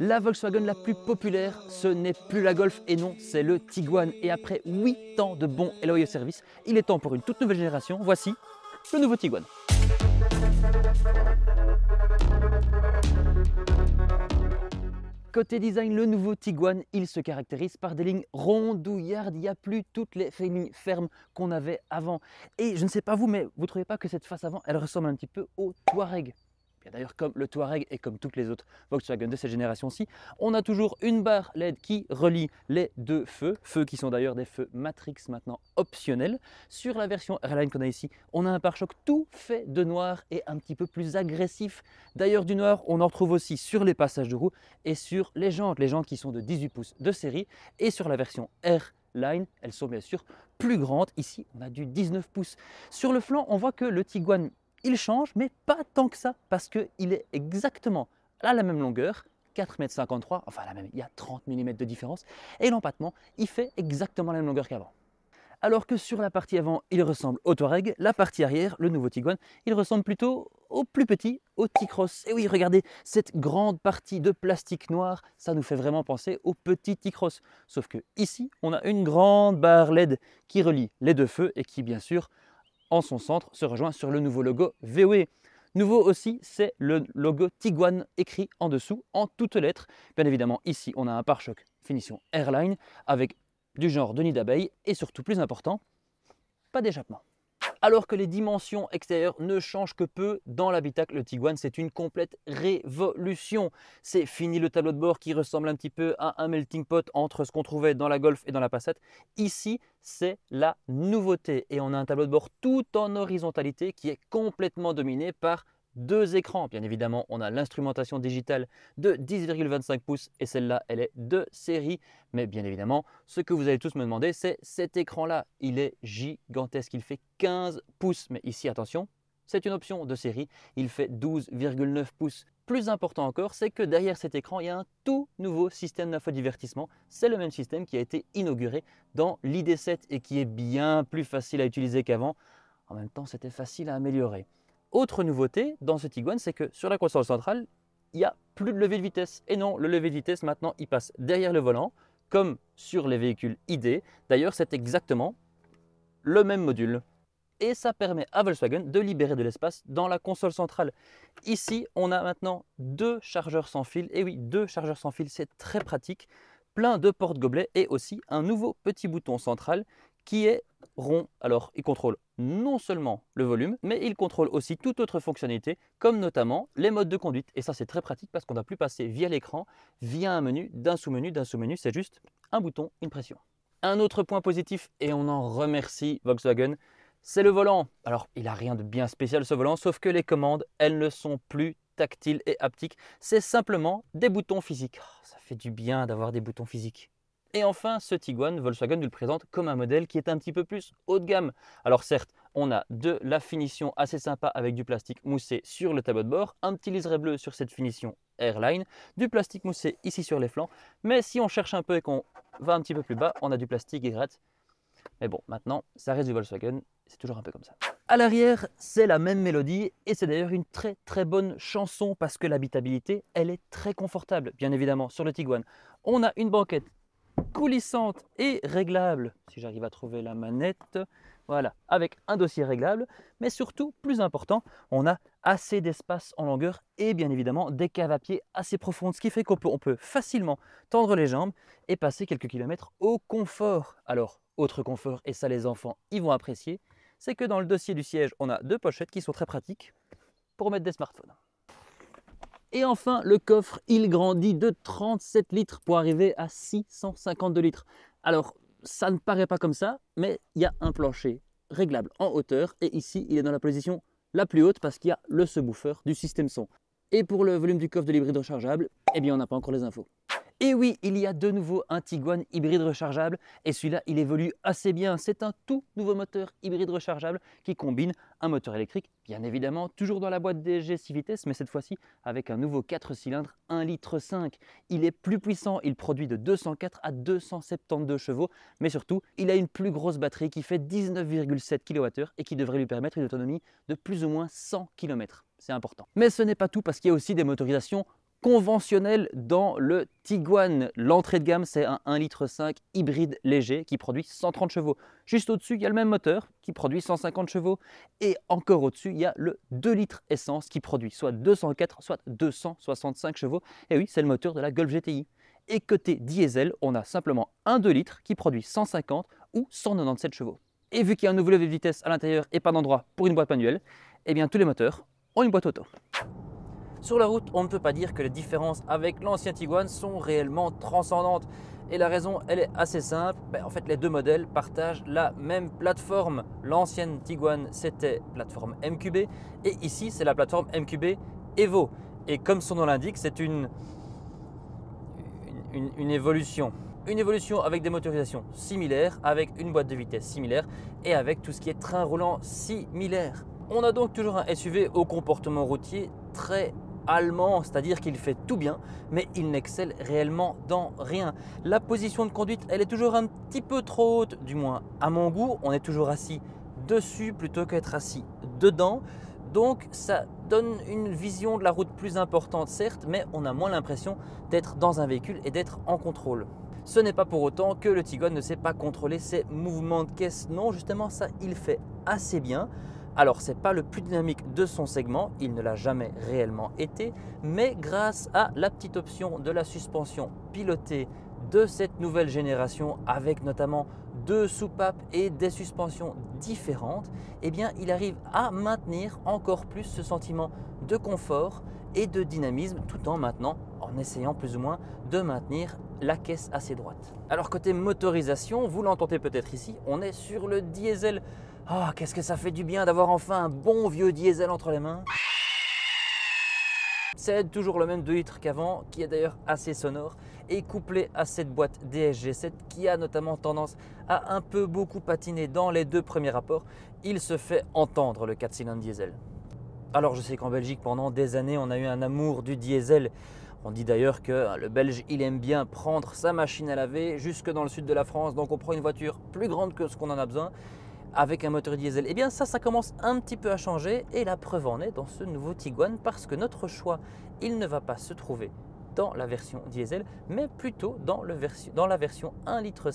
La Volkswagen la plus populaire, ce n'est plus la Golf et non, c'est le Tiguan. Et après 8 ans de bons et loyaux services, il est temps pour une toute nouvelle génération. Voici le nouveau Tiguan. Côté design, le nouveau Tiguan, il se caractérise par des lignes rondouillardes. Il n'y a plus toutes les lignes fermes qu'on avait avant. Et je ne sais pas vous, mais vous ne trouvez pas que cette face avant, elle ressemble un petit peu au Touareg? D'ailleurs, comme le Touareg et comme toutes les autres Volkswagen de cette génération-ci, on a toujours une barre LED qui relie les deux feux qui sont d'ailleurs des feux Matrix maintenant optionnels. Sur la version Airline qu'on a ici, on a un pare-choc tout fait de noir et un petit peu plus agressif. D'ailleurs, du noir, on en retrouve aussi sur les passages de roues et sur les jantes qui sont de 18 pouces de série. Et sur la version Airline, elles sont bien sûr plus grandes. Ici, on a du 19 pouces. Sur le flanc, on voit que le Tiguan il change, mais pas tant que ça, parce qu'il est exactement à la même longueur, 4,53 m, enfin il y a 30 mm de différence, et l'empattement, il fait exactement la même longueur qu'avant. Alors que sur la partie avant, il ressemble au Touareg, la partie arrière, le nouveau Tiguan, il ressemble plutôt au plus petit, au T-Cross. Et oui, regardez, cette grande partie de plastique noir, ça nous fait vraiment penser au petit T-Cross. Sauf que ici, on a une grande barre LED qui relie les deux feux et qui, bien sûr, en son centre, se rejoint sur le nouveau logo VW. Nouveau aussi, c'est le logo Tiguan écrit en dessous en toutes lettres. Bien évidemment, ici, on a un pare-choc finition Airline avec du genre de nid d'abeille et surtout, plus important, pas d'échappement. Alors que les dimensions extérieures ne changent que peu, dans l'habitacle, le Tiguan, c'est une complète révolution. C'est fini le tableau de bord qui ressemble un petit peu à un melting pot entre ce qu'on trouvait dans la Golf et dans la Passat. Ici, c'est la nouveauté et on a un tableau de bord tout en horizontalité qui est complètement dominé par deux écrans. Bien évidemment, on a l'instrumentation digitale de 10,25 pouces et celle-là, elle est de série. Mais bien évidemment, ce que vous allez tous me demander, c'est cet écran-là. Il est gigantesque, il fait 15 pouces. Mais ici, attention, c'est une option de série, il fait 12,9 pouces. Plus important encore, c'est que derrière cet écran, il y a un tout nouveau système d'infodivertissement. C'est le même système qui a été inauguré dans l'ID7 et qui est bien plus facile à utiliser qu'avant. En même temps, c'était facile à améliorer. Autre nouveauté dans ce Tiguan, c'est que sur la console centrale, il n'y a plus de levier de vitesse. Et non, le levier de vitesse, maintenant, il passe derrière le volant, comme sur les véhicules ID. D'ailleurs, c'est exactement le même module. Et ça permet à Volkswagen de libérer de l'espace dans la console centrale. Ici, on a maintenant deux chargeurs sans fil. Et oui, deux chargeurs sans fil, c'est très pratique. Plein de porte-gobelets et aussi un nouveau petit bouton central qui est rond. Alors, il contrôle non seulement le volume, mais il contrôle aussi toute autre fonctionnalité, comme notamment les modes de conduite. Et ça, c'est très pratique parce qu'on ne doit plus passer via l'écran, via un menu, d'un sous-menu, c'est juste un bouton, une pression. Un autre point positif, et on en remercie Volkswagen, c'est le volant. Alors, il n'a rien de bien spécial ce volant, sauf que les commandes, elles ne sont plus tactiles et haptiques. C'est simplement des boutons physiques. Oh, ça fait du bien d'avoir des boutons physiques. Et enfin, ce Tiguan, Volkswagen nous le présente comme un modèle qui est un petit peu plus haut de gamme. Alors certes, on a de la finition assez sympa avec du plastique moussé sur le tableau de bord, un petit liseré bleu sur cette finition Airline, du plastique moussé ici sur les flancs, mais si on cherche un peu et qu'on va un petit peu plus bas, on a du plastique et gratte. Mais bon, maintenant, ça reste du Volkswagen, c'est toujours un peu comme ça. À l'arrière, c'est la même mélodie et c'est d'ailleurs une très bonne chanson parce que l'habitabilité, elle est très confortable. Bien évidemment, sur le Tiguan, on a une banquette coulissante et réglable, si j'arrive à trouver la manette, voilà, avec un dossier réglable, mais surtout, plus important, on a assez d'espace en longueur et bien évidemment des caves à pied assez profondes, ce qui fait qu'on peut facilement tendre les jambes et passer quelques kilomètres au confort. Alors, autre confort, et ça les enfants, ils vont apprécier, c'est que dans le dossier du siège, on a deux pochettes qui sont très pratiques pour mettre des smartphones. Et enfin, le coffre, il grandit de 37 litres pour arriver à 652 litres. Alors, ça ne paraît pas comme ça, mais il y a un plancher réglable en hauteur. Et ici, il est dans la position la plus haute parce qu'il y a le subwoofer du système son. Et pour le volume du coffre de l'hybride rechargeable, eh bien, on n'a pas encore les infos. Et oui, il y a de nouveau un Tiguan hybride rechargeable et celui-là, il évolue assez bien. C'est un tout nouveau moteur hybride rechargeable qui combine un moteur électrique, bien évidemment, toujours dans la boîte DSG 6 vitesses, mais cette fois-ci avec un nouveau 4 cylindres 1,5 litre. Il est plus puissant, il produit de 204 à 272 chevaux, mais surtout, il a une plus grosse batterie qui fait 19,7 kWh et qui devrait lui permettre une autonomie de plus ou moins 100 km. C'est important. Mais ce n'est pas tout parce qu'il y a aussi des motorisations conventionnel dans le Tiguan. L'entrée de gamme, c'est un 1,5 litre hybride léger qui produit 130 chevaux. Juste au-dessus, il y a le même moteur qui produit 150 chevaux. Et encore au-dessus, il y a le 2 litres essence qui produit soit 204, soit 265 chevaux. Et oui, c'est le moteur de la Golf GTI. Et côté diesel, on a simplement un 2 litres qui produit 150 ou 197 chevaux. Et vu qu'il y a un nouveau levier de vitesse à l'intérieur et pas d'endroit pour une boîte manuelle, eh bien tous les moteurs ont une boîte auto. Sur la route, on ne peut pas dire que les différences avec l'ancien Tiguan sont réellement transcendantes. Et la raison, elle est assez simple. En fait, les deux modèles partagent la même plateforme. L'ancienne Tiguan, c'était plateforme MQB. Et ici, c'est la plateforme MQB Evo. Et comme son nom l'indique, c'est une évolution. Une évolution avec des motorisations similaires, avec une boîte de vitesse similaire et avec tout ce qui est train roulant similaire. On a donc toujours un SUV au comportement routier très allemand, c'est-à-dire qu'il fait tout bien, mais il n'excelle réellement dans rien. La position de conduite, elle est toujours un petit peu trop haute, du moins à mon goût. On est toujours assis dessus plutôt qu'être assis dedans. Donc ça donne une vision de la route plus importante certes, mais on a moins l'impression d'être dans un véhicule et d'être en contrôle. Ce n'est pas pour autant que le Tiguan ne sait pas contrôler ses mouvements de caisse. Non, justement ça il fait assez bien. Alors c'est pas le plus dynamique de son segment, il ne l'a jamais réellement été, mais grâce à la petite option de la suspension pilotée de cette nouvelle génération avec notamment deux soupapes et des suspensions différentes, eh bien il arrive à maintenir encore plus ce sentiment de confort et de dynamisme tout en essayant plus ou moins de maintenir la caisse assez droite. Alors côté motorisation, vous l'entendez peut-être ici, on est sur le diesel. Ah, qu'est-ce que ça fait du bien d'avoir enfin un bon vieux diesel entre les mains. C'est toujours le même 2 litres qu'avant, qui est d'ailleurs assez sonore et couplé à cette boîte DSG7 qui a notamment tendance à un peu beaucoup patiner dans les deux premiers rapports, il se fait entendre le 4 cylindres diesel. Alors je sais qu'en Belgique pendant des années on a eu un amour du diesel. On dit d'ailleurs que le Belge il aime bien prendre sa machine à laver jusque dans le sud de la France, donc on prend une voiture plus grande que ce qu'on en a besoin avec un moteur diesel. Et bien ça commence un petit peu à changer et la preuve en est dans ce nouveau Tiguan parce que notre choix il ne va pas se trouver dans la version diesel mais plutôt dans la version 1,5 litre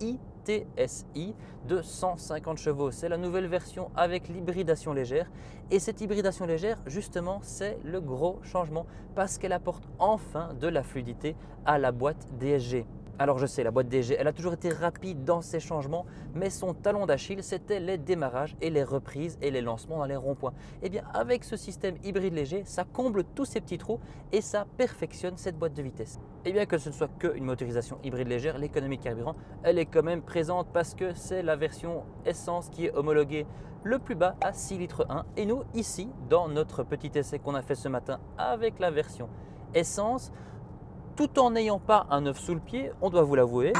ITSI de 150 chevaux. C'est la nouvelle version avec l'hybridation légère et cette hybridation légère justement c'est le gros changement parce qu'elle apporte enfin de la fluidité à la boîte DSG. Alors je sais, la boîte DSG, elle a toujours été rapide dans ses changements, mais son talon d'Achille, c'était les démarrages et les reprises et les lancements dans les ronds-points. Et bien avec ce système hybride léger, ça comble tous ces petits trous et ça perfectionne cette boîte de vitesse. Et bien que ce ne soit qu'une motorisation hybride légère, l'économie de carburant, elle est quand même présente parce que c'est la version essence qui est homologuée le plus bas à 6 litres 1. Et nous, ici, dans notre petit essai qu'on a fait ce matin avec la version essence, tout en n'ayant pas un œuf sous le pied, on doit vous l'avouer,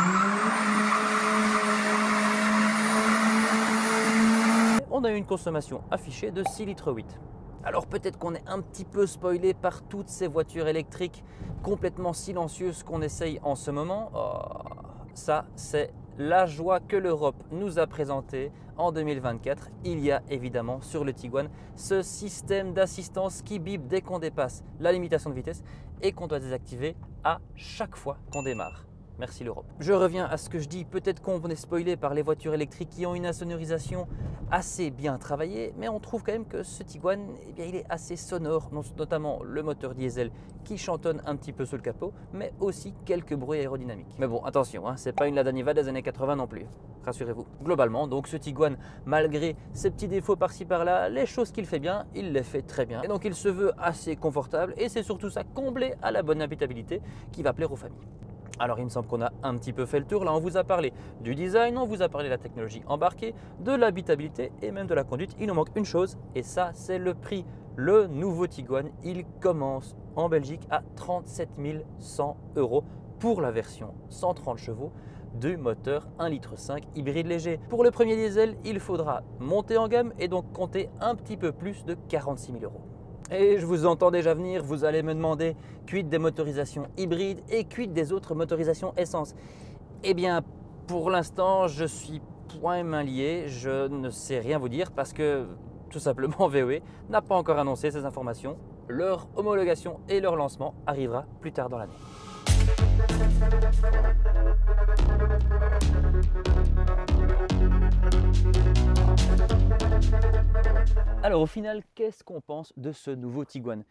on a eu une consommation affichée de 6 litres 8. Alors peut-être qu'on est un petit peu spoilé par toutes ces voitures électriques complètement silencieuses qu'on essaye en ce moment. Oh, ça, c'est la joie que l'Europe nous a présentée en 2024. Il y a évidemment sur le Tiguan ce système d'assistance qui bip dès qu'on dépasse la limitation de vitesse et qu'on doit désactiver à chaque fois qu'on démarre. Merci l'Europe. Je reviens à ce que je dis, peut-être qu'on est spoilé par les voitures électriques qui ont une insonorisation assez bien travaillée, mais on trouve quand même que ce Tiguan, eh bien, il est assez sonore, notamment le moteur diesel qui chantonne un petit peu sous le capot, mais aussi quelques bruits aérodynamiques. Mais bon, attention, hein, c'est pas une Lada Niva des années 80 non plus, rassurez-vous. Globalement, donc ce Tiguan, malgré ses petits défauts par-ci par-là, les choses qu'il fait bien, il les fait très bien. Et donc il se veut assez confortable et c'est surtout ça comblé à la bonne habitabilité qui va plaire aux familles. Alors il me semble qu'on a un petit peu fait le tour, là on vous a parlé du design, on vous a parlé de la technologie embarquée, de l'habitabilité et même de la conduite. Il nous manque une chose et ça c'est le prix. Le nouveau Tiguan, il commence en Belgique à 37 100 € pour la version 130 chevaux du moteur 1,5 litre hybride léger. Pour le premier diesel, il faudra monter en gamme et donc compter un petit peu plus de 46 000 €. Et je vous entends déjà venir, vous allez me demander quid des motorisations hybrides et quid des autres motorisations essence. Eh bien, pour l'instant, je suis point main lié, je ne sais rien vous dire parce que tout simplement VW n'a pas encore annoncé ces informations leur homologation et leur lancement arrivera plus tard dans l'année. Alors au final, qu'est-ce qu'on pense de ce nouveau Tiguan?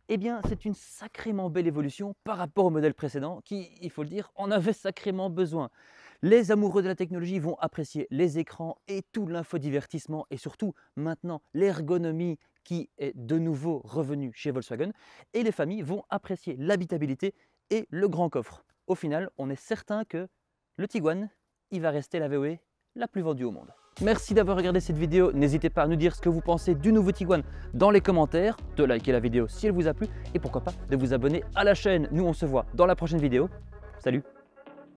Eh bien, c'est une sacrément belle évolution par rapport au modèle précédent qui, il faut le dire, en avait sacrément besoin. Les amoureux de la technologie vont apprécier les écrans et tout l'infodivertissement et surtout maintenant l'ergonomie qui est de nouveau revenue chez Volkswagen, et les familles vont apprécier l'habitabilité et le grand coffre. Au final, on est certain que le Tiguan, il va rester la VOE la plus vendue au monde. Merci d'avoir regardé cette vidéo, n'hésitez pas à nous dire ce que vous pensez du nouveau Tiguan dans les commentaires, de liker la vidéo si elle vous a plu et pourquoi pas de vous abonner à la chaîne. Nous on se voit dans la prochaine vidéo, salut!